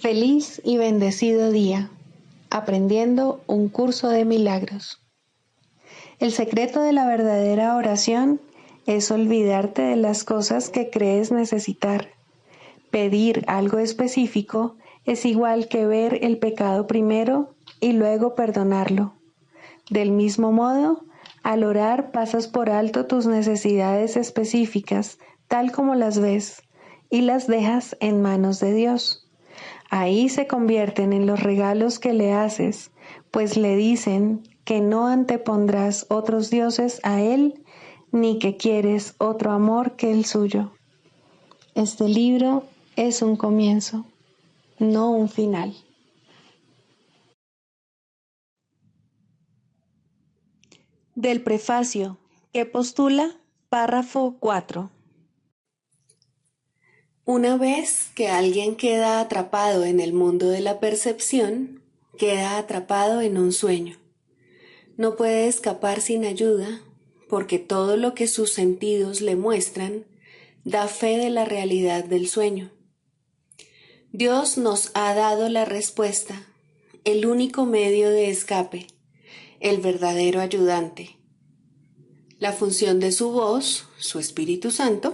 Feliz y bendecido día, aprendiendo un curso de milagros. El secreto de la verdadera oración es olvidarte de las cosas que crees necesitar. Pedir algo específico es igual que ver el pecado primero y luego perdonarlo. Del mismo modo, al orar pasas por alto tus necesidades específicas, tal como las ves, y las dejas en manos de Dios. Ahí se convierten en los regalos que le haces, pues le dicen que no antepondrás otros dioses a Él, ni que quieres otro amor que el suyo. Este libro es un comienzo, no un final. Del prefacio, que postula párrafo 4. Una vez que alguien queda atrapado en el mundo de la percepción, queda atrapado en un sueño. No puede escapar sin ayuda, porque todo lo que sus sentidos le muestran da fe de la realidad del sueño. Dios nos ha dado la respuesta, el único medio de escape, el verdadero ayudante. La función de su voz, su Espíritu Santo,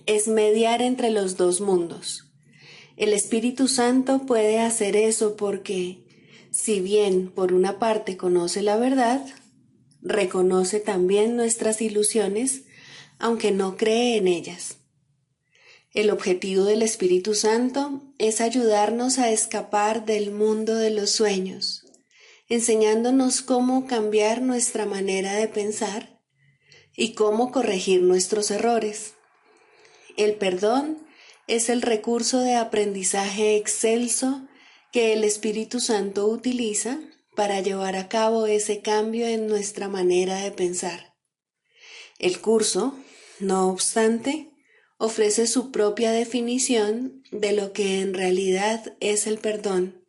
es mediar entre los dos mundos. El Espíritu Santo puede hacer eso porque, si bien por una parte conoce la verdad, reconoce también nuestras ilusiones, aunque no cree en ellas. El objetivo del Espíritu Santo es ayudarnos a escapar del mundo de los sueños, enseñándonos cómo cambiar nuestra manera de pensar y cómo corregir nuestros errores. El perdón es el recurso de aprendizaje excelso que el Espíritu Santo utiliza para llevar a cabo ese cambio en nuestra manera de pensar. El curso, no obstante, ofrece su propia definición de lo que en realidad es el perdón,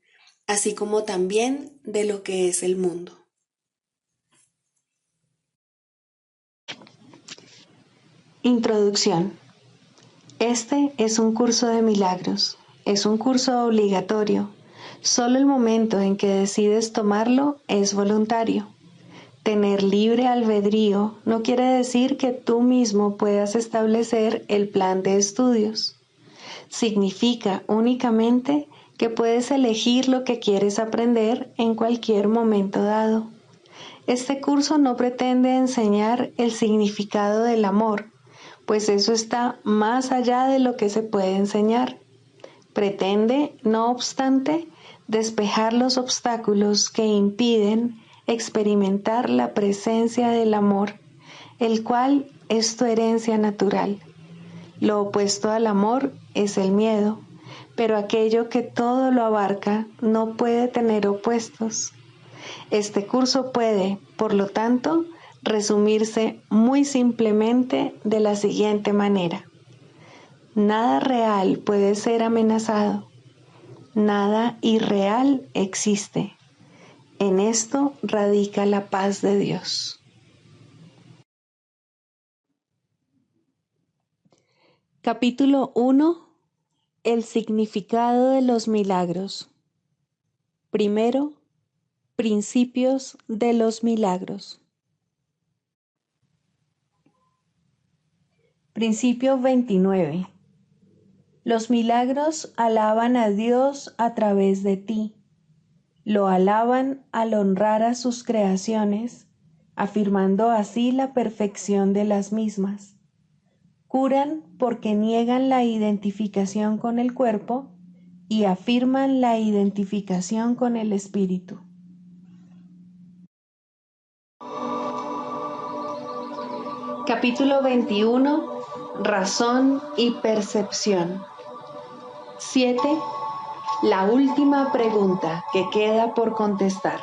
así como también de lo que es el mundo. Introducción. Este es un curso de milagros, es un curso obligatorio. Solo el momento en que decides tomarlo es voluntario. Tener libre albedrío no quiere decir que tú mismo puedas establecer el plan de estudios. Significa únicamente que puedes elegir lo que quieres aprender en cualquier momento dado. Este curso no pretende enseñar el significado del amor, pues eso está más allá de lo que se puede enseñar. Pretende, no obstante, despejar los obstáculos que impiden experimentar la presencia del amor, el cual es tu herencia natural. Lo opuesto al amor es el miedo, pero aquello que todo lo abarca no puede tener opuestos. Este curso puede, por lo tanto, resumirse muy simplemente de la siguiente manera. Nada real puede ser amenazado. Nada irreal existe. En esto radica la paz de Dios. Capítulo 1. El significado de los milagros. Primero, principios de los milagros. Principio 29. Los milagros alaban a Dios a través de ti. Lo alaban al honrar a sus creaciones, afirmando así la perfección de las mismas. Curan porque niegan la identificación con el cuerpo y afirman la identificación con el espíritu. Capítulo 21. Razón y percepción. 7. La última pregunta que queda por contestar.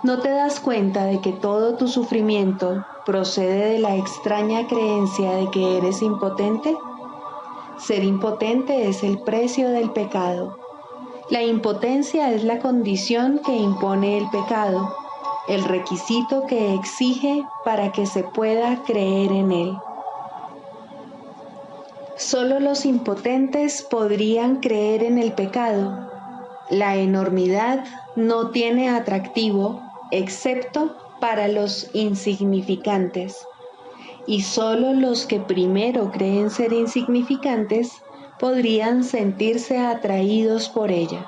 ¿No te das cuenta de que todo tu sufrimiento procede de la extraña creencia de que eres impotente? Ser impotente es el precio del pecado. La impotencia es la condición que impone el pecado, el requisito que exige para que se pueda creer en él. Solo los impotentes podrían creer en el pecado. La enormidad no tiene atractivo excepto para los insignificantes. Y solo los que primero creen ser insignificantes podrían sentirse atraídos por ella.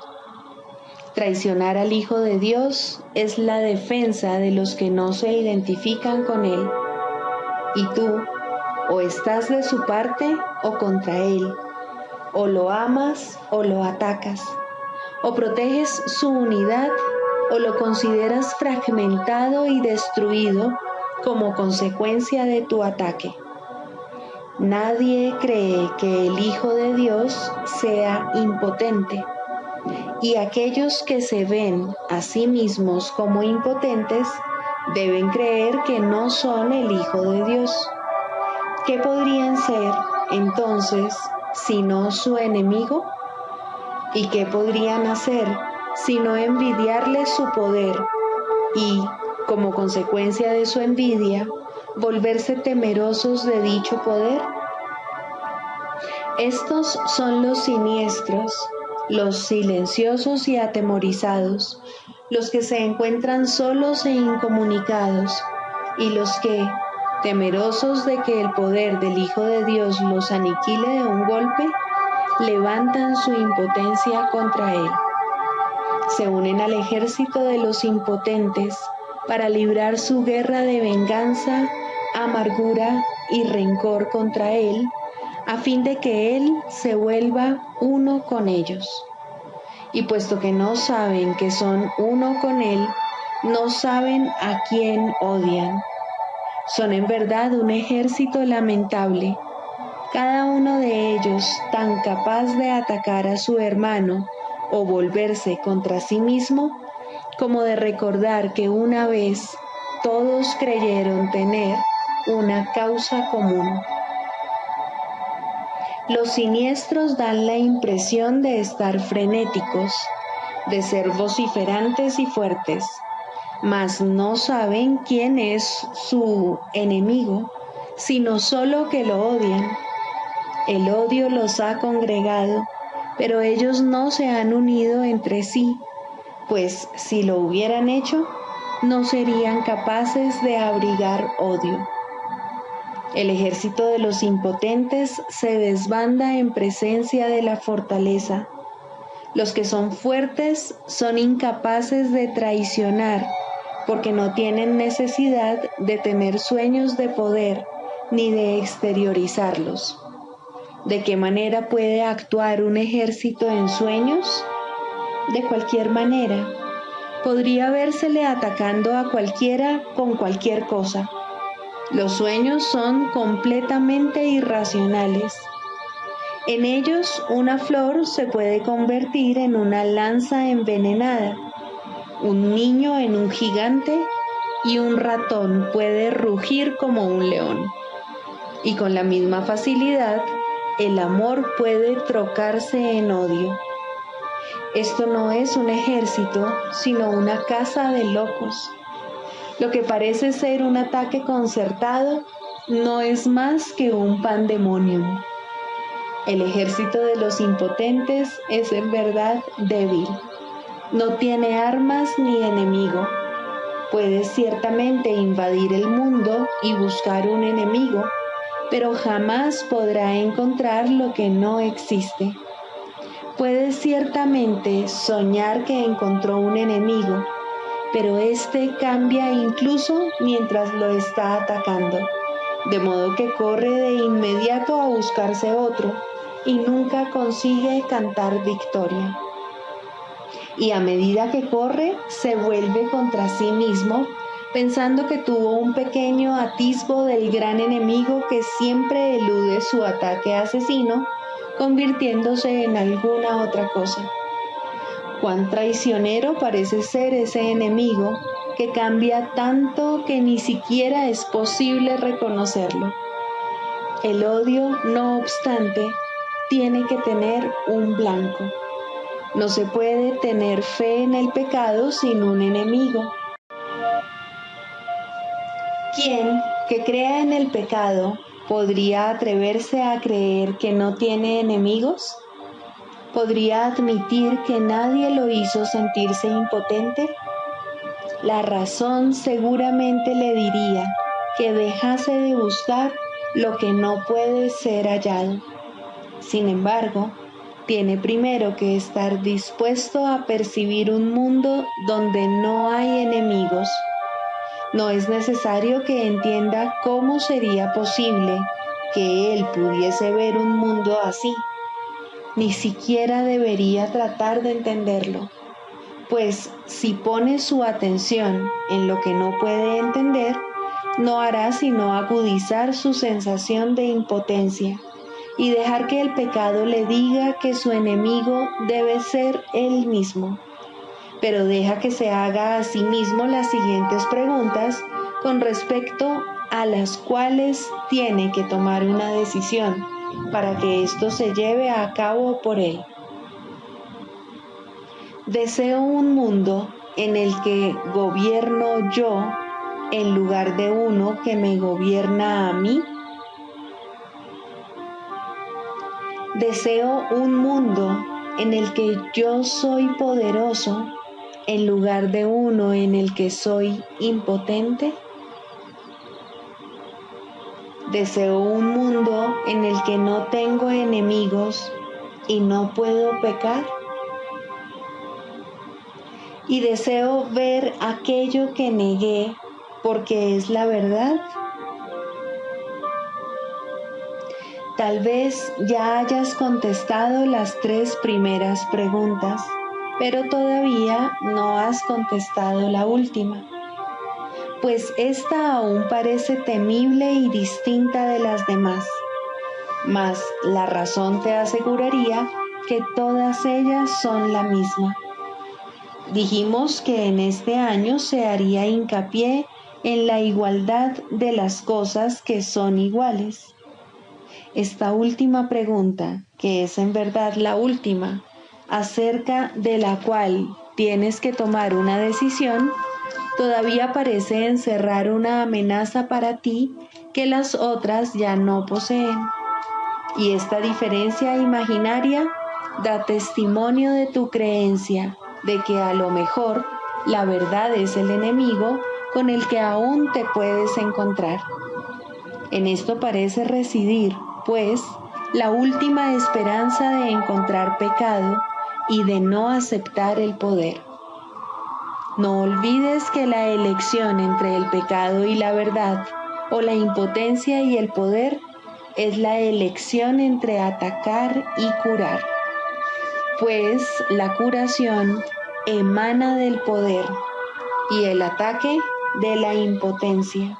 Traicionar al Hijo de Dios es la defensa de los que no se identifican con Él. Y tú, o estás de su parte o contra Él, o lo amas o lo atacas, o proteges su unidad o lo consideras fragmentado y destruido como consecuencia de tu ataque. Nadie cree que el Hijo de Dios sea impotente, y aquellos que se ven a sí mismos como impotentes deben creer que no son el Hijo de Dios. ¿Qué podrían ser, entonces, sino su enemigo? ¿Y qué podrían hacer sino envidiarle su poder y, como consecuencia de su envidia, volverse temerosos de dicho poder? Estos son los siniestros, los silenciosos y atemorizados, los que se encuentran solos e incomunicados, y los que, temerosos de que el poder del Hijo de Dios los aniquile de un golpe, levantan su impotencia contra Él. Se unen al ejército de los impotentes para librar su guerra de venganza, amargura y rencor contra Él, a fin de que Él se vuelva uno con ellos. Y puesto que no saben que son uno con Él, no saben a quién odian. Son en verdad un ejército lamentable, cada uno de ellos tan capaz de atacar a su hermano o volverse contra sí mismo, como de recordar que una vez todos creyeron tener una causa común. Los siniestros dan la impresión de estar frenéticos, de ser vociferantes y fuertes, mas no saben quién es su enemigo, sino solo que lo odian. El odio los ha congregado, pero ellos no se han unido entre sí, pues si lo hubieran hecho, no serían capaces de abrigar odio. El ejército de los impotentes se desbanda en presencia de la fortaleza. Los que son fuertes son incapaces de traicionar, porque no tienen necesidad de tener sueños de poder ni de exteriorizarlos. ¿De qué manera puede actuar un ejército en sueños? De cualquier manera. Podría vérsele atacando a cualquiera con cualquier cosa. Los sueños son completamente irracionales. En ellos, una flor se puede convertir en una lanza envenenada, un niño en un gigante y un ratón puede rugir como un león. Y con la misma facilidad, el amor puede trocarse en odio. Esto no es un ejército, sino una casa de locos. Lo que parece ser un ataque concertado no es más que un pandemonium. El ejército de los impotentes es en verdad débil. No tiene armas ni enemigo. Puede ciertamente invadir el mundo y buscar un enemigo, pero jamás podrá encontrar lo que no existe. Puede ciertamente soñar que encontró un enemigo, pero éste cambia incluso mientras lo está atacando, de modo que corre de inmediato a buscarse otro y nunca consigue cantar victoria. Y a medida que corre, se vuelve contra sí mismo, pensando que tuvo un pequeño atisbo del gran enemigo que siempre elude su ataque asesino, convirtiéndose en alguna otra cosa. Cuán traicionero parece ser ese enemigo que cambia tanto que ni siquiera es posible reconocerlo. El odio, no obstante, tiene que tener un blanco. No se puede tener fe en el pecado sin un enemigo. Quien que crea en el pecado ¿Podría atreverse a creer que no tiene enemigos? ¿Podría admitir que nadie lo hizo sentirse impotente? La razón seguramente le diría que dejase de buscar lo que no puede ser hallado. Sin embargo, tiene primero que estar dispuesto a percibir un mundo donde no hay enemigos. No es necesario que entienda cómo sería posible que él pudiese ver un mundo así. Ni siquiera debería tratar de entenderlo, pues si pone su atención en lo que no puede entender, no hará sino agudizar su sensación de impotencia y dejar que el pecado le diga que su enemigo debe ser él mismo. Pero deja que se haga a sí mismo las siguientes preguntas con respecto a las cuales tiene que tomar una decisión para que esto se lleve a cabo por él. ¿Deseo un mundo en el que gobierno yo en lugar de uno que me gobierna a mí? ¿Deseo un mundo en el que yo soy poderoso en lugar de uno en el que soy impotente? ¿Deseo un mundo en el que no tengo enemigos y no puedo pecar? ¿Y deseo ver aquello que negué porque es la verdad? Tal vez ya hayas contestado las 3 primeras preguntas, pero todavía no has contestado la última, pues esta aún parece temible y distinta de las demás, mas la razón te aseguraría que todas ellas son la misma. Dijimos que en este año se haría hincapié en la igualdad de las cosas que son iguales. Esta última pregunta, que es en verdad la última, acerca de la cual tienes que tomar una decisión, todavía parece encerrar una amenaza para ti que las otras ya no poseen. Y esta diferencia imaginaria da testimonio de tu creencia de que a lo mejor la verdad es el enemigo con el que aún te puedes encontrar. En esto parece residir, pues, la última esperanza de encontrar pecado y de no aceptar el poder. No olvides que la elección entre el pecado y la verdad, o la impotencia y el poder, es la elección entre atacar y curar, pues la curación emana del poder y el ataque de la impotencia.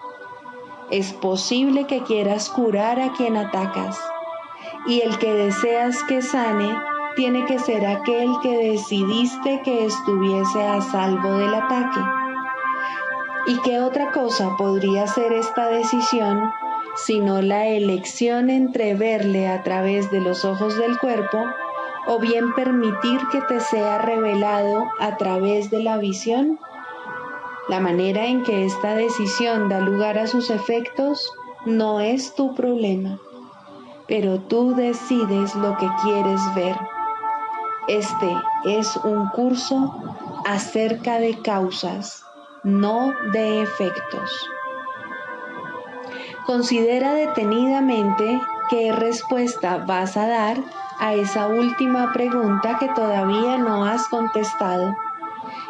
Es posible que quieras curar a quien atacas, y el que deseas que sane tiene que ser aquel que decidiste que estuviese a salvo del ataque. ¿Y qué otra cosa podría ser esta decisión sino la elección entre verle a través de los ojos del cuerpo o bien permitir que te sea revelado a través de la visión? La manera en que esta decisión da lugar a sus efectos no es tu problema, pero tú decides lo que quieres ver. Este es un curso acerca de causas, no de efectos. Considera detenidamente qué respuesta vas a dar a esa última pregunta que todavía no has contestado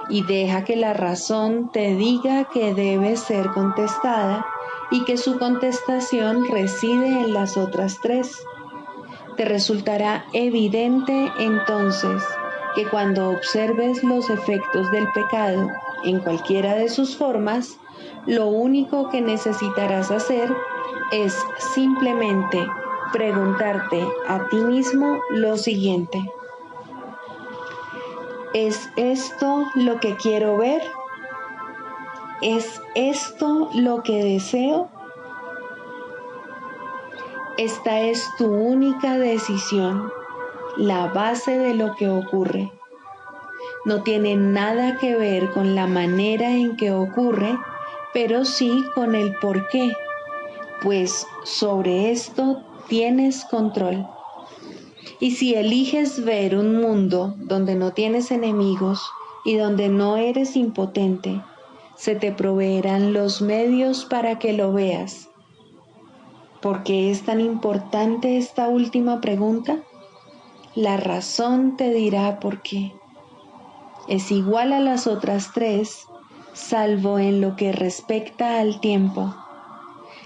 y deja que la razón te diga que debe ser contestada y que su contestación reside en las otras 3. Te resultará evidente entonces que cuando observes los efectos del pecado en cualquiera de sus formas, lo único que necesitarás hacer es simplemente preguntarte a ti mismo lo siguiente: ¿es esto lo que quiero ver? ¿Es esto lo que deseo? Esta es tu única decisión, la base de lo que ocurre. No tiene nada que ver con la manera en que ocurre, pero sí con el por qué. pues sobre esto tienes control. Y si eliges ver un mundo donde no tienes enemigos y donde no eres impotente, se te proveerán los medios para que lo veas. ¿Por qué es tan importante esta última pregunta? La razón te dirá por qué. Es igual a las otras tres, salvo en lo que respecta al tiempo.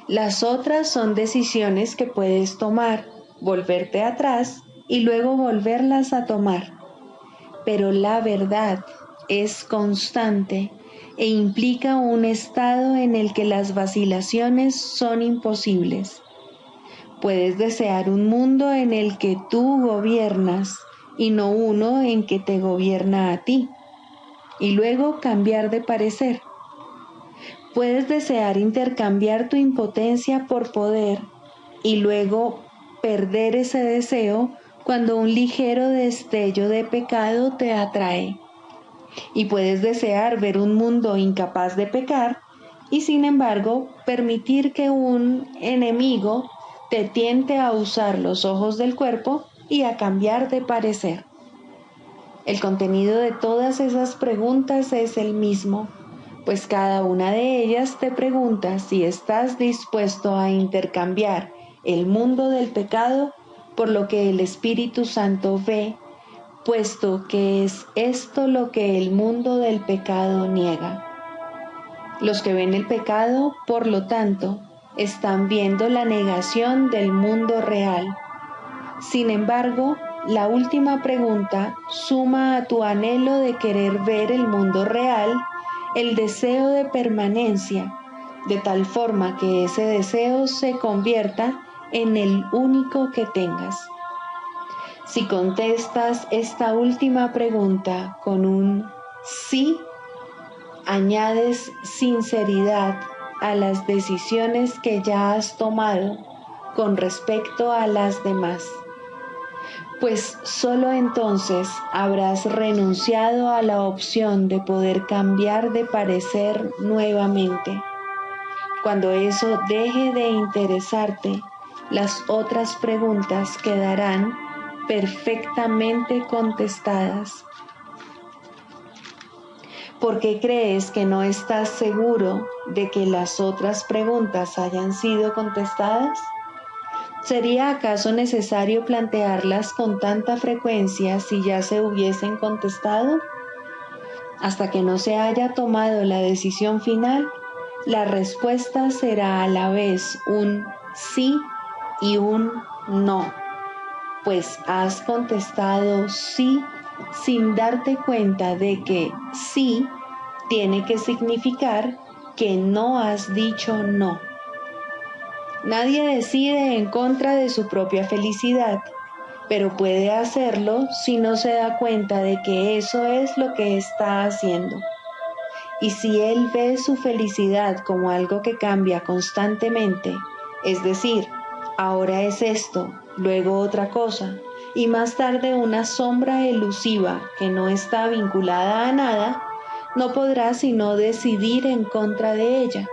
Las otras son decisiones que puedes tomar, volverte atrás y luego volverlas a tomar. Pero la verdad es constante e implica un estado en el que las vacilaciones son imposibles. Puedes desear un mundo en el que tú gobiernas y no uno en que te gobierna a ti, y luego cambiar de parecer. Puedes desear intercambiar tu impotencia por poder y luego perder ese deseo cuando un ligero destello de pecado te atrae. Y puedes desear ver un mundo incapaz de pecar y sin embargo permitir que un enemigo te tiente a usar los ojos del cuerpo y a cambiar de parecer. El contenido de todas esas preguntas es el mismo, pues cada una de ellas te pregunta si estás dispuesto a intercambiar el mundo del pecado por lo que el Espíritu Santo ve, puesto que es esto lo que el mundo del pecado niega. Los que ven el pecado, por lo tanto, están viendo la negación del mundo real. Sin embargo, la última pregunta suma a tu anhelo de querer ver el mundo real el deseo de permanencia, de tal forma que ese deseo se convierta en el único que tengas. Si contestas esta última pregunta con un sí, añades sinceridad a las decisiones que ya has tomado con respecto a las demás, pues solo entonces habrás renunciado a la opción de poder cambiar de parecer nuevamente. Cuando eso deje de interesarte, las otras preguntas quedarán perfectamente contestadas. ¿Por qué crees que no estás seguro de que las otras preguntas hayan sido contestadas? ¿Sería acaso necesario plantearlas con tanta frecuencia si ya se hubiesen contestado? Hasta que no se haya tomado la decisión final, la respuesta será a la vez un sí y un no, pues has contestado sí sin darte cuenta de que sí tiene que significar que no has dicho no. Nadie decide en contra de su propia felicidad, pero puede hacerlo si no se da cuenta de que eso es lo que está haciendo. Y si él ve su felicidad como algo que cambia constantemente, es decir, ahora es esto, luego otra cosa, y más tarde una sombra elusiva que no está vinculada a nada, no podrá sino decidir en contra de ella.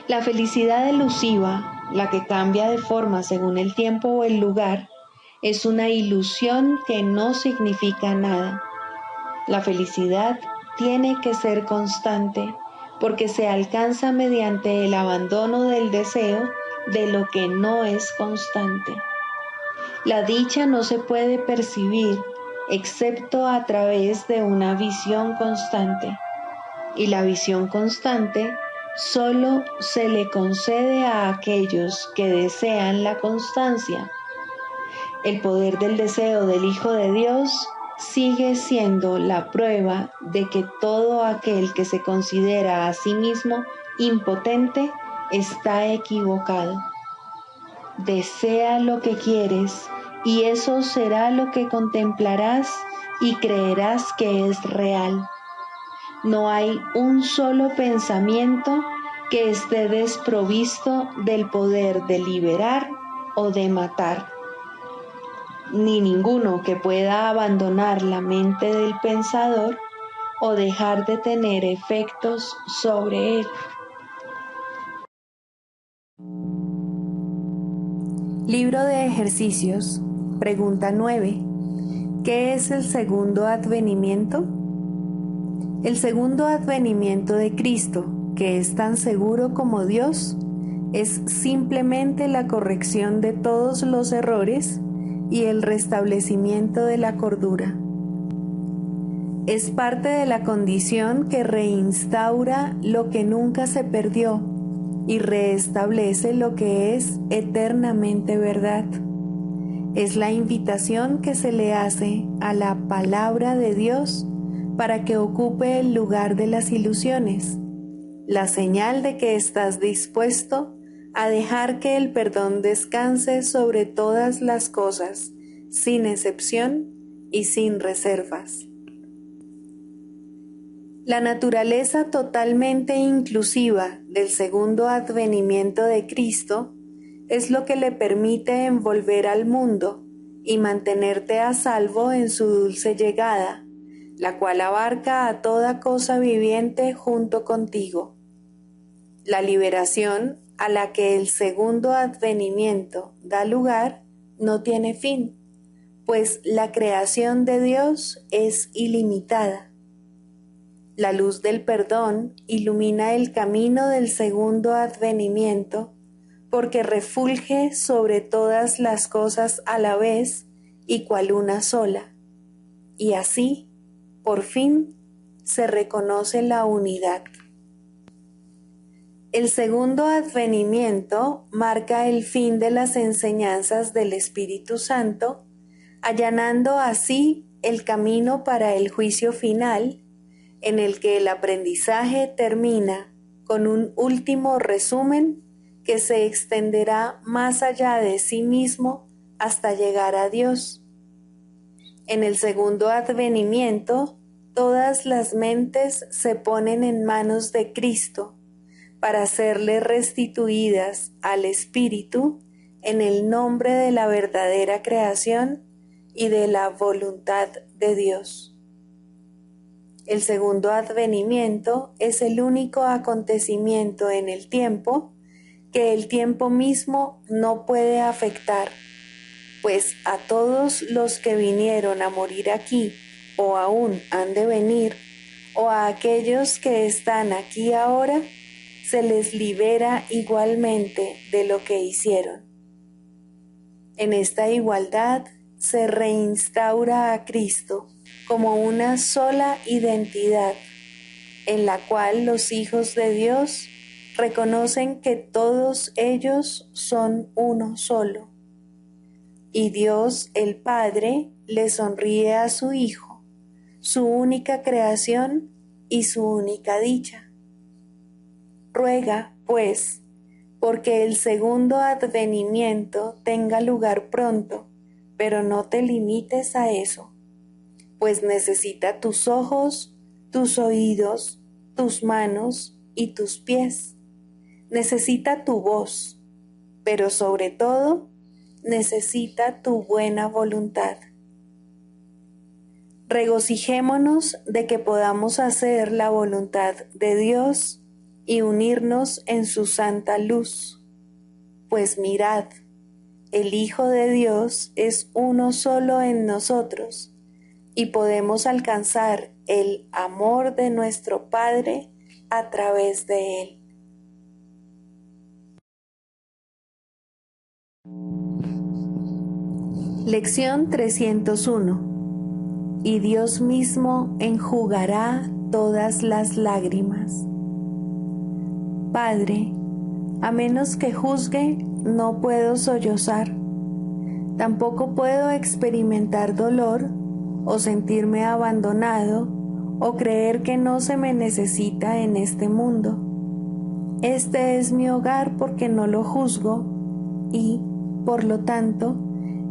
La felicidad elusiva, la que cambia de forma según el tiempo o el lugar, es una ilusión que no significa nada. La felicidad tiene que ser constante porque se alcanza mediante el abandono del deseo de lo que no es constante. La dicha no se puede percibir excepto a través de una visión constante, y la visión constante solo se le concede a aquellos que desean la constancia. El poder del deseo del Hijo de Dios sigue siendo la prueba de que todo aquel que se considera a sí mismo impotente está equivocado. Desea lo que quieres y eso será lo que contemplarás y creerás que es real. No hay un solo pensamiento que esté desprovisto del poder de liberar o de matar, ni ninguno que pueda abandonar la mente del pensador o dejar de tener efectos sobre él. Libro de ejercicios, pregunta 9. ¿Qué es el segundo advenimiento? El segundo advenimiento de Cristo, que es tan seguro como Dios, es simplemente la corrección de todos los errores y el restablecimiento de la cordura. Es parte de la condición que reinstaura lo que nunca se perdió y reestablece lo que es eternamente verdad. Es la invitación que se le hace a la palabra de Dios para que ocupe el lugar de las ilusiones, la señal de que estás dispuesto a dejar que el perdón descanse sobre todas las cosas, sin excepción y sin reservas. La naturaleza totalmente inclusiva del segundo advenimiento de Cristo es lo que le permite envolver al mundo y mantenerte a salvo en su dulce llegada, la cual abarca a toda cosa viviente junto contigo. La liberación a la que el segundo advenimiento da lugar no tiene fin, pues la creación de Dios es ilimitada. La luz del perdón ilumina el camino del segundo advenimiento, porque refulge sobre todas las cosas a la vez y cual una sola. Y así, por fin, se reconoce la unidad. El segundo advenimiento marca el fin de las enseñanzas del Espíritu Santo, allanando así el camino para el juicio final, en el que el aprendizaje termina con un último resumen que se extenderá más allá de sí mismo hasta llegar a Dios. En el segundo advenimiento, todas las mentes se ponen en manos de Cristo para serle restituidas al Espíritu en el nombre de la verdadera creación y de la voluntad de Dios. El segundo advenimiento es el único acontecimiento en el tiempo que el tiempo mismo no puede afectar, pues a todos los que vinieron a morir aquí o aún han de venir, o a aquellos que están aquí ahora, se les libera igualmente de lo que hicieron. En esta igualdad se reinstaura a Cristo como una sola identidad, en la cual los hijos de Dios reconocen que todos ellos son uno solo. Y Dios el Padre le sonríe a su Hijo, su única creación y su única dicha. Ruega, pues, porque el segundo advenimiento tenga lugar pronto, pero no te limites a eso, pues necesita tus ojos, tus oídos, tus manos y tus pies. Necesita tu voz, pero sobre todo, necesita tu buena voluntad. Regocijémonos de que podamos hacer la voluntad de Dios y unirnos en su santa luz. Pues mirad, el Hijo de Dios es uno solo en nosotros y podemos alcanzar el amor de nuestro Padre a través de Él. Lección 301. Y Dios mismo enjugará todas las lágrimas. Padre, a menos que juzgue, no puedo sollozar. Tampoco puedo experimentar dolor o sentirme abandonado o creer que no se me necesita en este mundo. Este es mi hogar porque no lo juzgo y, por lo tanto,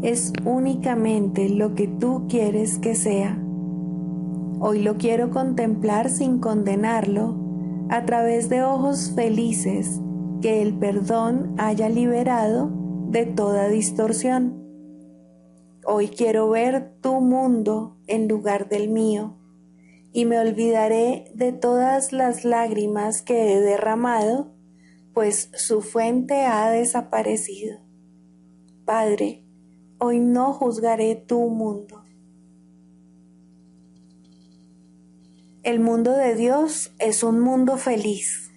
es únicamente lo que tú quieres que sea. Hoy lo quiero contemplar sin condenarlo, a través de ojos felices que el perdón haya liberado de toda distorsión. Hoy quiero ver tu mundo en lugar del mío, y me olvidaré de todas las lágrimas que he derramado, pues su fuente ha desaparecido. Padre, hoy no juzgaré tu mundo. El mundo de Dios es un mundo feliz.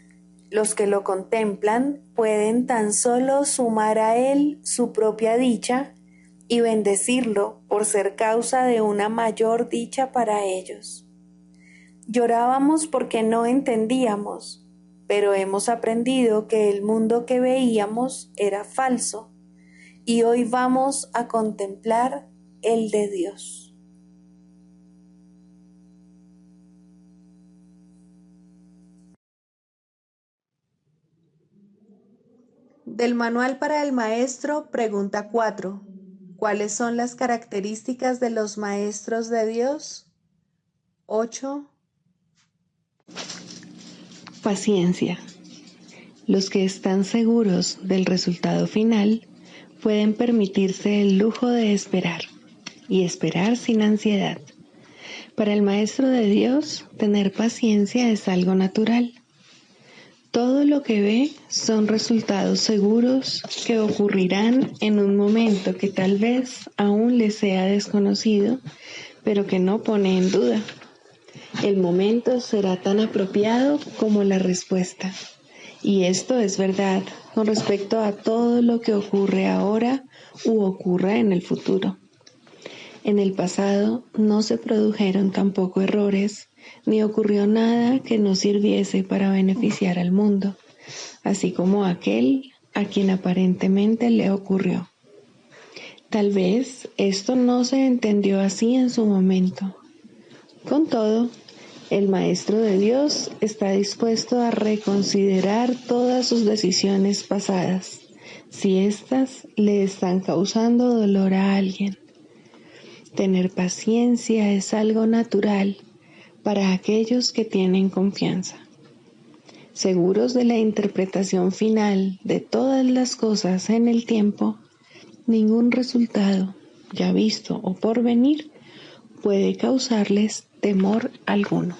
Los que lo contemplan pueden tan solo sumar a él su propia dicha y bendecirlo por ser causa de una mayor dicha para ellos. Llorábamos porque no entendíamos, pero hemos aprendido que el mundo que veíamos era falso y hoy vamos a contemplar el de Dios. Del Manual para el Maestro, pregunta 4. ¿Cuáles son las características de los maestros de Dios? 8. Paciencia. Los que están seguros del resultado final pueden permitirse el lujo de esperar y esperar sin ansiedad. Para el Maestro de Dios, tener paciencia es algo natural. Todo lo que ve son resultados seguros que ocurrirán en un momento que tal vez aún le sea desconocido, pero que no pone en duda. El momento será tan apropiado como la respuesta. Y esto es verdad con respecto a todo lo que ocurre ahora u ocurra en el futuro. En el pasado no se produjeron tampoco errores, ni ocurrió nada que no sirviese para beneficiar al mundo, así como aquel a quien aparentemente le ocurrió. Tal vez esto no se entendió así en su momento. Con todo, el Maestro de Dios está dispuesto a reconsiderar todas sus decisiones pasadas, si éstas le están causando dolor a alguien. Tener paciencia es algo natural para aquellos que tienen confianza. Seguros de la interpretación final de todas las cosas en el tiempo, ningún resultado, ya visto o por venir, puede causarles temor alguno.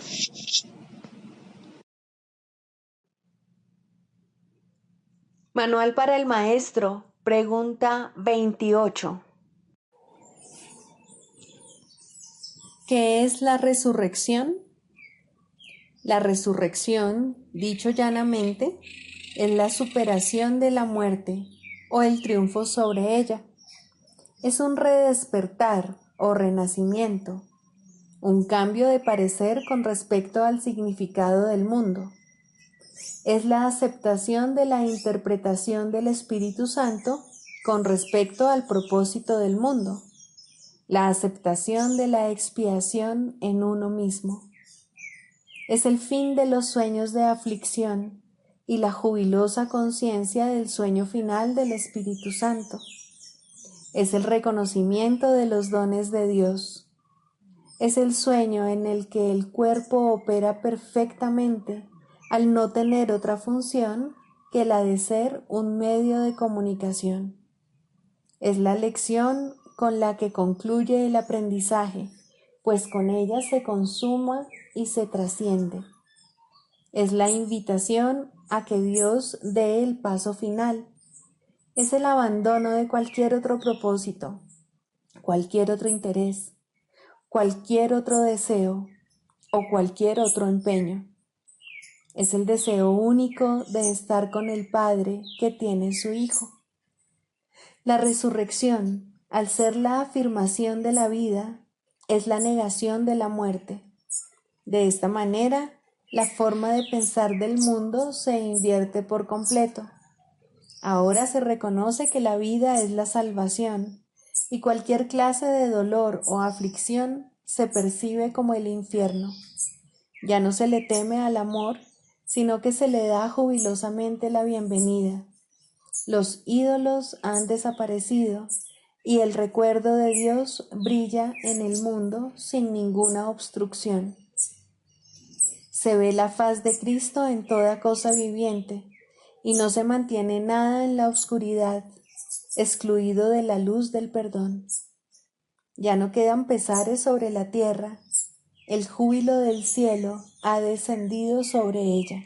Manual para el Maestro, pregunta 28. ¿Qué es la resurrección? La resurrección, dicho llanamente, es la superación de la muerte o el triunfo sobre ella. Es un redespertar o renacimiento, un cambio de parecer con respecto al significado del mundo. Es la aceptación de la interpretación del Espíritu Santo con respecto al propósito del mundo, la aceptación de la expiación en uno mismo. Es el fin de los sueños de aflicción y la jubilosa conciencia del sueño final del Espíritu Santo. Es el reconocimiento de los dones de Dios. Es el sueño en el que el cuerpo opera perfectamente al no tener otra función que la de ser un medio de comunicación. Es la lección con la que concluye el aprendizaje, pues con ella se consuma y se trasciende. Es la invitación a que Dios dé el paso final. Es el abandono de cualquier otro propósito, cualquier otro interés, cualquier otro deseo o cualquier otro empeño. Es el deseo único de estar con el Padre que tiene su Hijo. La resurrección, al ser la afirmación de la vida, es la negación de la muerte. De esta manera, la forma de pensar del mundo se invierte por completo. Ahora se reconoce que la vida es la salvación y cualquier clase de dolor o aflicción se percibe como el infierno. Ya no se le teme al amor, sino que se le da jubilosamente la bienvenida. Los ídolos han desaparecido y el recuerdo de Dios brilla en el mundo sin ninguna obstrucción. Se ve la faz de Cristo en toda cosa viviente y no se mantiene nada en la oscuridad, excluido de la luz del perdón. Ya no quedan pesares sobre la tierra, el júbilo del cielo ha descendido sobre ella.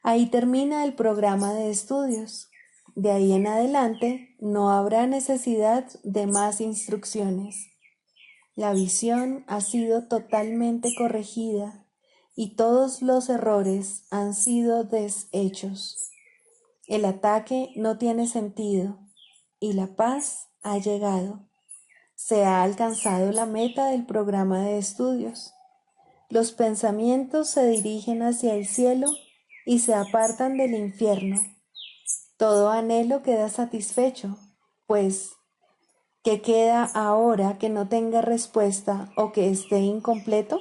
Ahí termina el programa de estudios. de ahí en adelante no habrá necesidad de más instrucciones. La visión ha sido totalmente corregida y todos los errores han sido deshechos. El ataque no tiene sentido y la paz ha llegado. Se ha alcanzado la meta del programa de estudios. Los pensamientos se dirigen hacia el cielo y se apartan del infierno. Todo anhelo queda satisfecho, pues, ¿qué queda ahora que no tenga respuesta o que esté incompleto?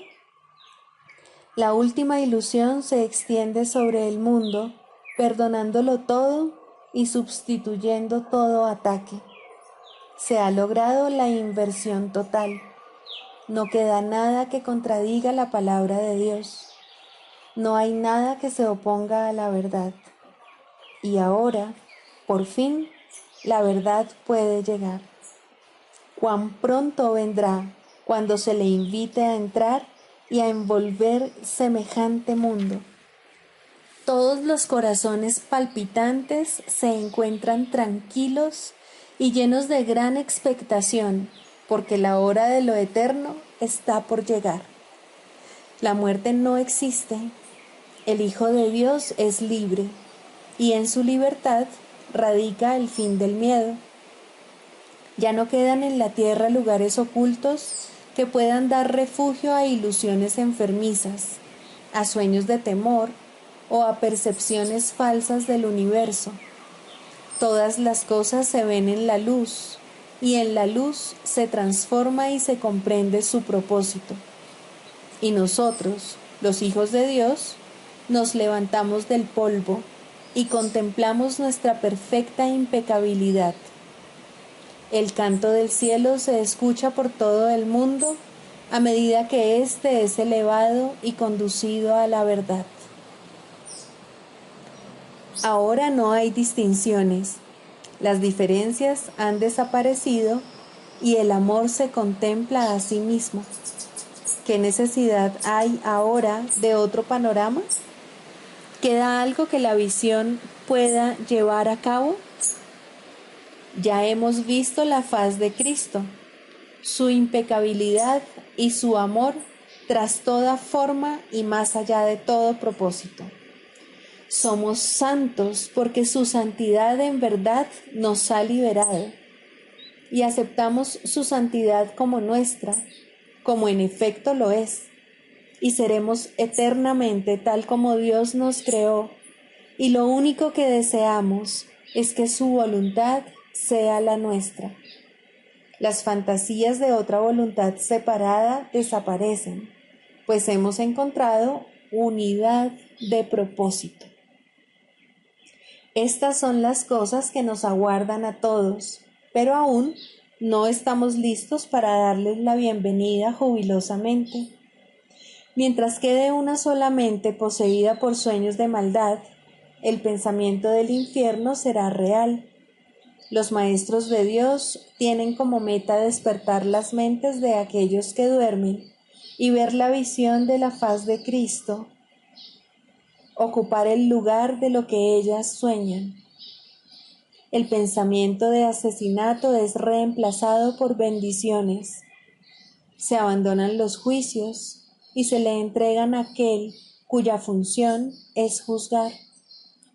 La última ilusión se extiende sobre el mundo, perdonándolo todo y sustituyendo todo ataque. Se ha logrado la inversión total. No queda nada que contradiga la palabra de Dios. No hay nada que se oponga a la verdad. Y ahora, por fin, la verdad puede llegar. Cuán pronto vendrá cuando se le invite a entrar y a envolver semejante mundo. Todos los corazones palpitantes se encuentran tranquilos y llenos de gran expectación, porque la hora de lo eterno está por llegar. La muerte no existe. El Hijo de Dios es libre, y en su libertad radica el fin del miedo. Ya no quedan en la tierra lugares ocultos que puedan dar refugio a ilusiones enfermizas, a sueños de temor o a percepciones falsas del universo. Todas las cosas se ven en la luz, y en la luz se transforma y se comprende su propósito. Y nosotros, los hijos de Dios, nos levantamos del polvo y contemplamos nuestra perfecta impecabilidad. El canto del cielo se escucha por todo el mundo a medida que éste es elevado y conducido a la verdad. Ahora no hay distinciones, las diferencias han desaparecido y el amor se contempla a sí mismo. ¿Qué necesidad hay ahora de otro panorama? ¿Queda algo que la visión pueda llevar a cabo? Ya hemos visto la faz de Cristo, su impecabilidad y su amor tras toda forma y más allá de todo propósito. Somos santos porque su santidad en verdad nos ha liberado y aceptamos su santidad como nuestra, como en efecto lo es, y seremos eternamente tal como Dios nos creó, y lo único que deseamos es que su voluntad sea la nuestra. Las fantasías de otra voluntad separada desaparecen, pues hemos encontrado unidad de propósito. Estas son las cosas que nos aguardan a todos, pero aún no estamos listos para darles la bienvenida jubilosamente. Mientras quede una sola mente poseída por sueños de maldad, el pensamiento del infierno será real. Los maestros de Dios tienen como meta despertar las mentes de aquellos que duermen y ver la visión de la faz de Cristo, ocupar el lugar de lo que ellas sueñan. El pensamiento de asesinato es reemplazado por bendiciones. Se abandonan los juicios y se le entregan a aquel cuya función es juzgar.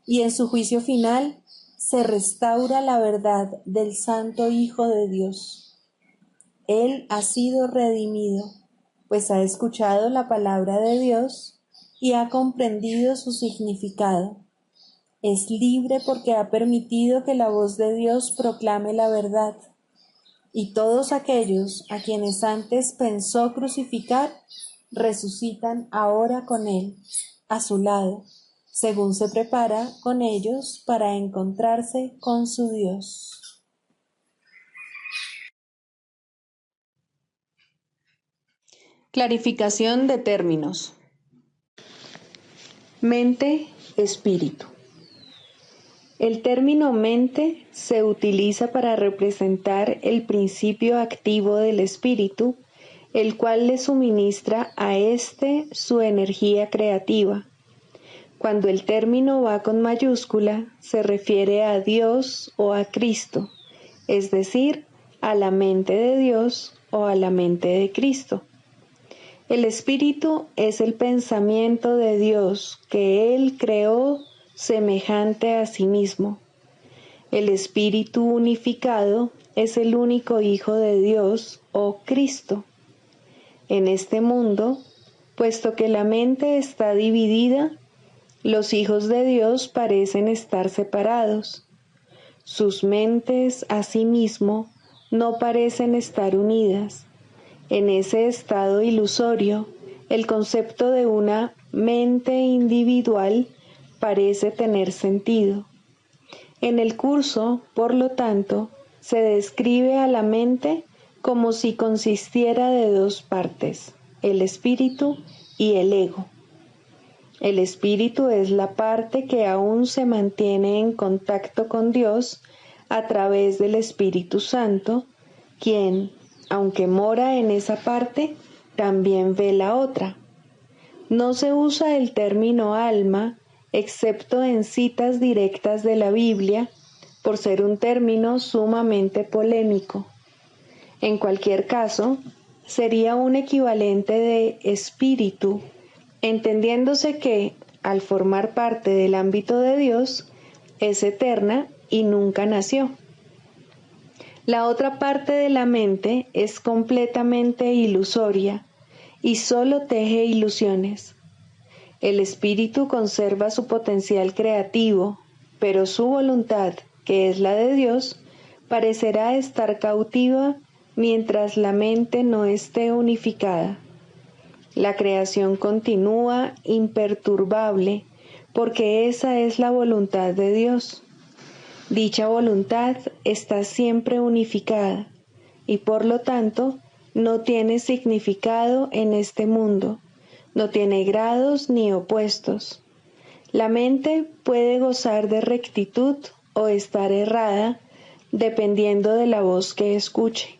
Y en su juicio final se restaura la verdad del Santo Hijo de Dios. Él ha sido redimido, pues ha escuchado la palabra de Dios y ha comprendido su significado. Es libre porque ha permitido que la voz de Dios proclame la verdad. Y todos aquellos a quienes antes pensó crucificar, resucitan ahora con Él, a su lado, según se prepara con ellos para encontrarse con su Dios. Clarificación de términos. Mente, espíritu. El término mente se utiliza para representar el principio activo del espíritu, el cual le suministra a éste su energía creativa. Cuando el término va con mayúscula, se refiere a Dios o a Cristo, es decir, a la mente de Dios o a la mente de Cristo. El espíritu es el pensamiento de Dios que Él creó semejante a sí mismo. El espíritu unificado es el único Hijo de Dios o Cristo. En este mundo, puesto que la mente está dividida, los hijos de Dios parecen estar separados. Sus mentes, asimismo, no parecen estar unidas. En ese estado ilusorio, el concepto de una mente individual parece tener sentido. En el curso, por lo tanto, se describe a la mente como si consistiera de dos partes, el espíritu y el ego. El espíritu es la parte que aún se mantiene en contacto con Dios a través del Espíritu Santo, quien, aunque mora en esa parte, también ve la otra. No se usa el término alma, excepto en citas directas de la Biblia, por ser un término sumamente polémico. En cualquier caso, sería un equivalente de espíritu, entendiéndose que, al formar parte del ámbito de Dios, es eterna y nunca nació. La otra parte de la mente es completamente ilusoria y solo teje ilusiones. El espíritu conserva su potencial creativo, pero su voluntad, que es la de Dios, parecerá estar cautiva mientras la mente no esté unificada. La creación continúa imperturbable porque esa es la voluntad de Dios. Dicha voluntad está siempre unificada y por lo tanto no tiene significado en este mundo, no tiene grados ni opuestos. La mente puede gozar de rectitud o estar errada dependiendo de la voz que escuche.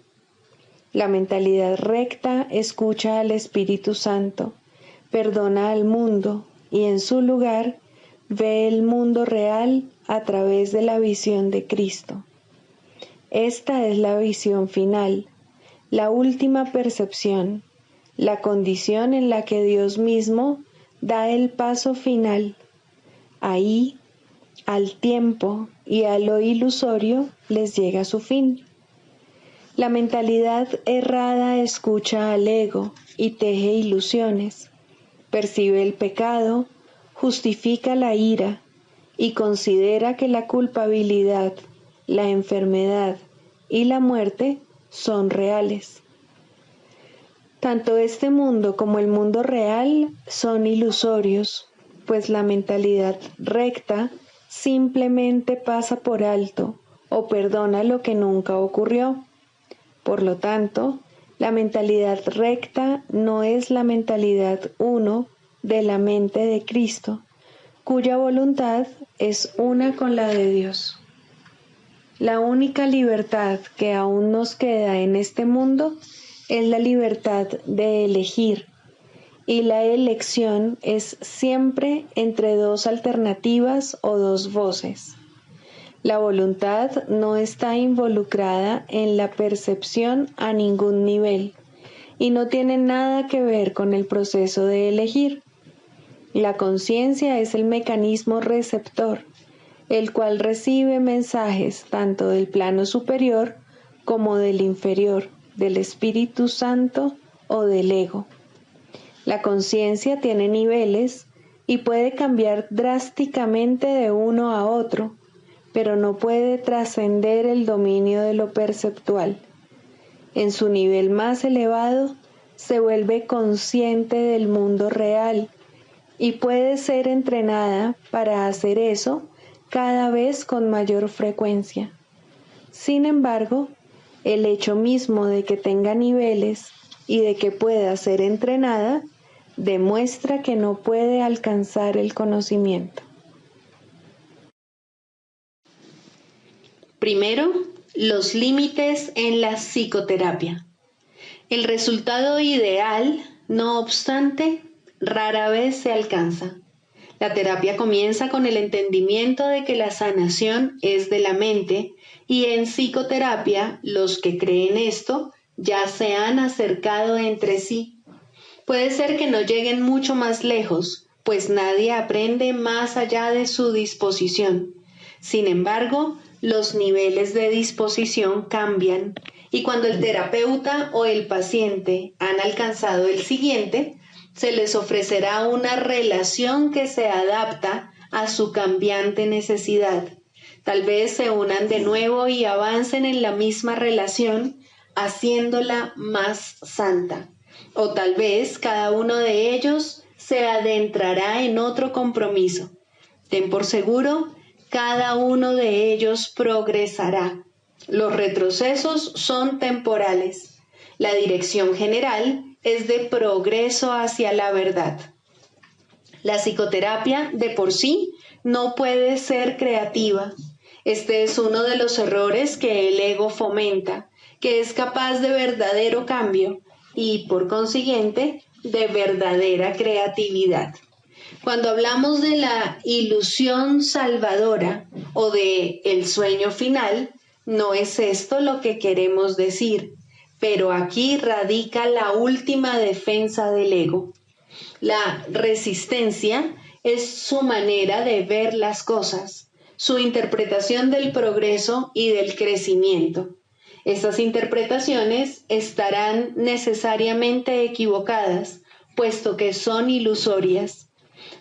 La mentalidad recta escucha al Espíritu Santo, perdona al mundo y en su lugar ve el mundo real a través de la visión de Cristo. Esta es la visión final, la última percepción, la condición en la que Dios mismo da el paso final. Ahí, al tiempo y a lo ilusorio les llega su fin. La mentalidad errada escucha al ego y teje ilusiones, percibe el pecado, justifica la ira y considera que la culpabilidad, la enfermedad y la muerte son reales. Tanto este mundo como el mundo real son ilusorios, pues la mentalidad recta simplemente pasa por alto o perdona lo que nunca ocurrió. Por lo tanto, la mentalidad recta no es la mentalidad uno de la mente de Cristo, cuya voluntad es una con la de Dios. La única libertad que aún nos queda en este mundo es la libertad de elegir, y la elección es siempre entre dos alternativas o dos voces. La voluntad no está involucrada en la percepción a ningún nivel y no tiene nada que ver con el proceso de elegir. La conciencia es el mecanismo receptor, el cual recibe mensajes tanto del plano superior como del inferior, del Espíritu Santo o del ego. La conciencia tiene niveles y puede cambiar drásticamente de uno a otro, pero no puede trascender el dominio de lo perceptual. En su nivel más elevado, se vuelve consciente del mundo real y puede ser entrenada para hacer eso cada vez con mayor frecuencia. Sin embargo, el hecho mismo de que tenga niveles y de que pueda ser entrenada demuestra que no puede alcanzar el conocimiento. Primero, los límites en la psicoterapia. El resultado ideal, no obstante, rara vez se alcanza. La terapia comienza con el entendimiento de que la sanación es de la mente y en psicoterapia los que creen esto ya se han acercado entre sí. Puede ser que no lleguen mucho más lejos, pues nadie aprende más allá de su disposición. Sin embargo, los niveles de disposición cambian y cuando el terapeuta o el paciente han alcanzado el siguiente, se les ofrecerá una relación que se adapta a su cambiante necesidad. Tal vez se unan de nuevo y avancen en la misma relación, haciéndola más santa. O tal vez cada uno de ellos se adentrará en otro compromiso. Ten por seguro, cada uno de ellos progresará. Los retrocesos son temporales. La dirección general es de progreso hacia la verdad. La psicoterapia de por sí no puede ser creativa. Este es uno de los errores que el ego fomenta, que es capaz de verdadero cambio y, por consiguiente, de verdadera creatividad. Cuando hablamos de la ilusión salvadora o de el sueño final, no es esto lo que queremos decir, pero aquí radica la última defensa del ego. La resistencia es su manera de ver las cosas, su interpretación del progreso y del crecimiento. Estas interpretaciones estarán necesariamente equivocadas, puesto que son ilusorias.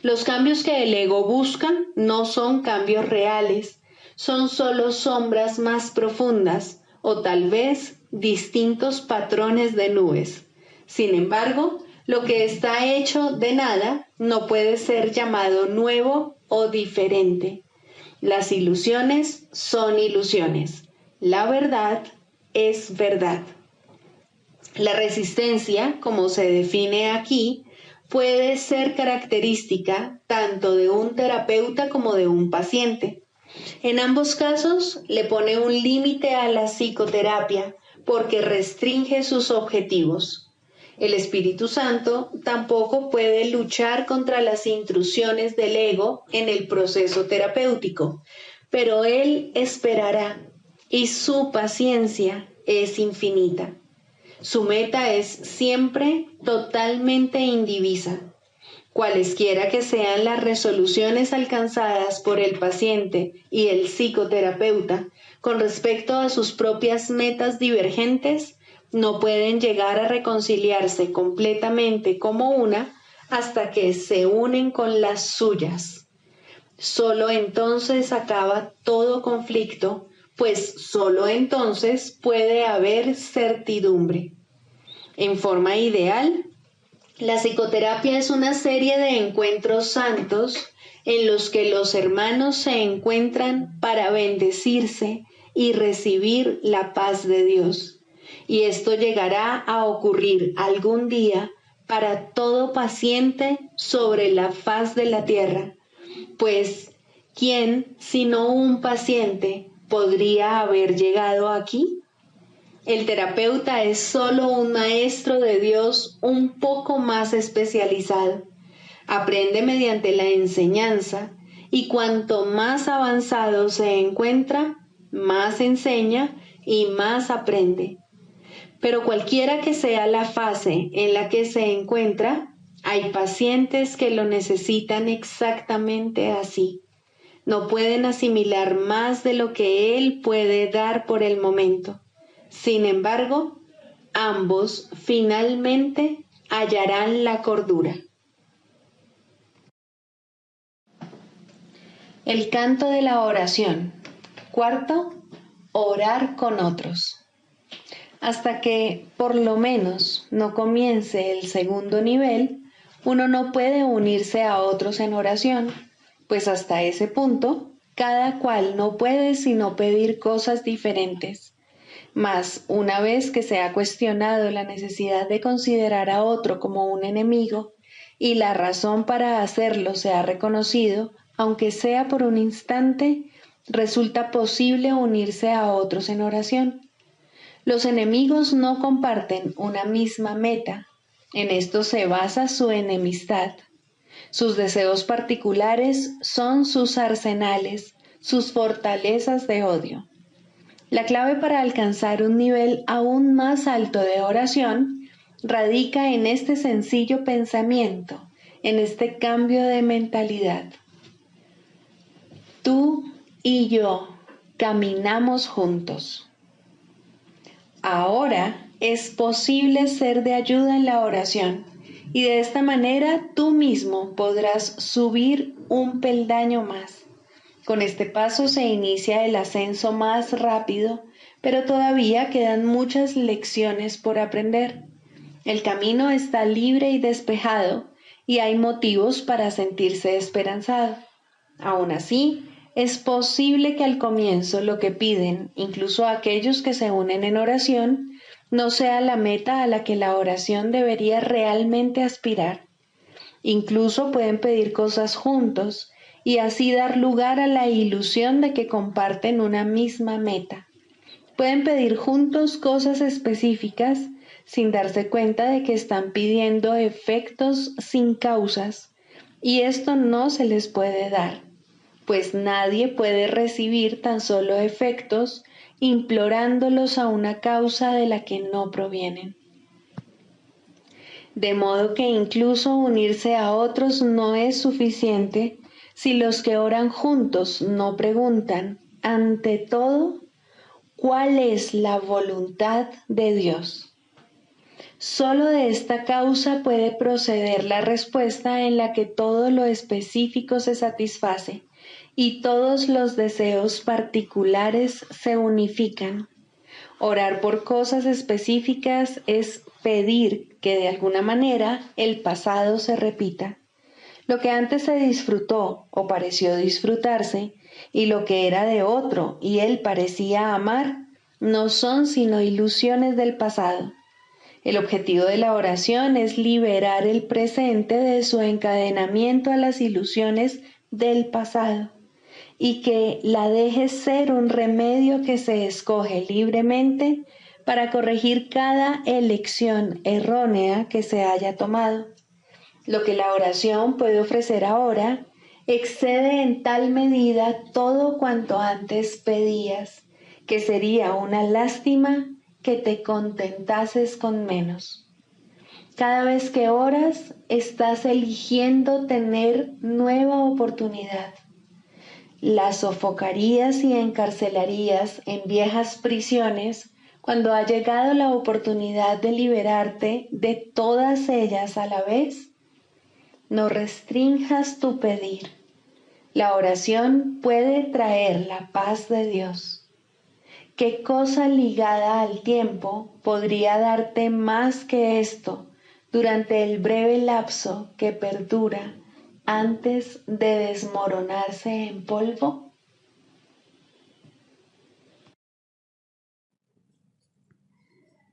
Los cambios que el ego busca no son cambios reales, son solo sombras más profundas o tal vez distintos patrones de nubes. Sin embargo, lo que está hecho de nada no puede ser llamado nuevo o diferente. Las ilusiones son ilusiones. La verdad es verdad. La resistencia, como se define aquí, puede ser característica tanto de un terapeuta como de un paciente. En ambos casos, le pone un límite a la psicoterapia porque restringe sus objetivos. El Espíritu Santo tampoco puede luchar contra las intrusiones del ego en el proceso terapéutico, pero Él esperará y su paciencia es infinita. Su meta es siempre totalmente indivisa. Cualesquiera que sean las resoluciones alcanzadas por el paciente y el psicoterapeuta con respecto a sus propias metas divergentes, no pueden llegar a reconciliarse completamente como una hasta que se unen con las suyas. Solo entonces acaba todo conflicto, pues solo entonces puede haber certidumbre. En forma ideal, la psicoterapia es una serie de encuentros santos en los que los hermanos se encuentran para bendecirse y recibir la paz de Dios. Y esto llegará a ocurrir algún día para todo paciente sobre la faz de la tierra, pues ¿quién, sino un paciente, podría haber llegado aquí? El terapeuta es solo un maestro de Dios un poco más especializado. Aprende mediante la enseñanza y cuanto más avanzado se encuentra, más enseña y más aprende. Pero cualquiera que sea la fase en la que se encuentra, hay pacientes que lo necesitan exactamente así. No pueden asimilar más de lo que él puede dar por el momento. Sin embargo, ambos finalmente hallarán la cordura. El canto de la oración. Cuarto, orar con otros. Hasta que, por lo menos, no comience el segundo nivel, uno no puede unirse a otros en oración, pues hasta ese punto, cada cual no puede sino pedir cosas diferentes. Mas, una vez que se ha cuestionado la necesidad de considerar a otro como un enemigo, y la razón para hacerlo se ha reconocido, aunque sea por un instante, resulta posible unirse a otros en oración. Los enemigos no comparten una misma meta. En esto se basa su enemistad. Sus deseos particulares son sus arsenales, sus fortalezas de odio. La clave para alcanzar un nivel aún más alto de oración radica en este sencillo pensamiento, en este cambio de mentalidad. Tú y yo caminamos juntos. Ahora es posible ser de ayuda en la oración y de esta manera tú mismo podrás subir un peldaño más. Con este paso se inicia el ascenso más rápido, pero todavía quedan muchas lecciones por aprender. El camino está libre y despejado y hay motivos para sentirse esperanzado. Aún así, es posible que al comienzo lo que piden, incluso aquellos que se unen en oración, no sea la meta a la que la oración debería realmente aspirar. Incluso pueden pedir cosas juntos y así dar lugar a la ilusión de que comparten una misma meta. Pueden pedir juntos cosas específicas sin darse cuenta de que están pidiendo efectos sin causas, y esto no se les puede dar, pues nadie puede recibir tan solo efectos implorándolos a una causa de la que no provienen. De modo que incluso unirse a otros no es suficiente si los que oran juntos no preguntan, ante todo, ¿cuál es la voluntad de Dios? Solo de esta causa puede proceder la respuesta en la que todo lo específico se satisface y todos los deseos particulares se unifican. Orar por cosas específicas es pedir que de alguna manera el pasado se repita. Lo que antes se disfrutó o pareció disfrutarse, y lo que era de otro y él parecía amar, no son sino ilusiones del pasado. El objetivo de la oración es liberar el presente de su encadenamiento a las ilusiones del pasado y que la deje ser un remedio que se escoge libremente para corregir cada elección errónea que se haya tomado. Lo que la oración puede ofrecer ahora excede en tal medida todo cuanto antes pedías, que sería una lástima que te contentases con menos. Cada vez que oras, estás eligiendo tener nueva oportunidad. La sofocarías y encarcelarías en viejas prisiones cuando ha llegado la oportunidad de liberarte de todas ellas a la vez. No restrinjas tu pedir. La oración puede traer la paz de Dios. ¿Qué cosa ligada al tiempo podría darte más que esto durante el breve lapso que perdura antes de desmoronarse en polvo?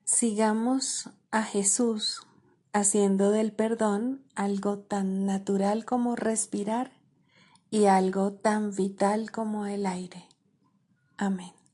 Sigamos a Jesús haciendo del perdón algo tan natural como respirar y algo tan vital como el aire. Amén.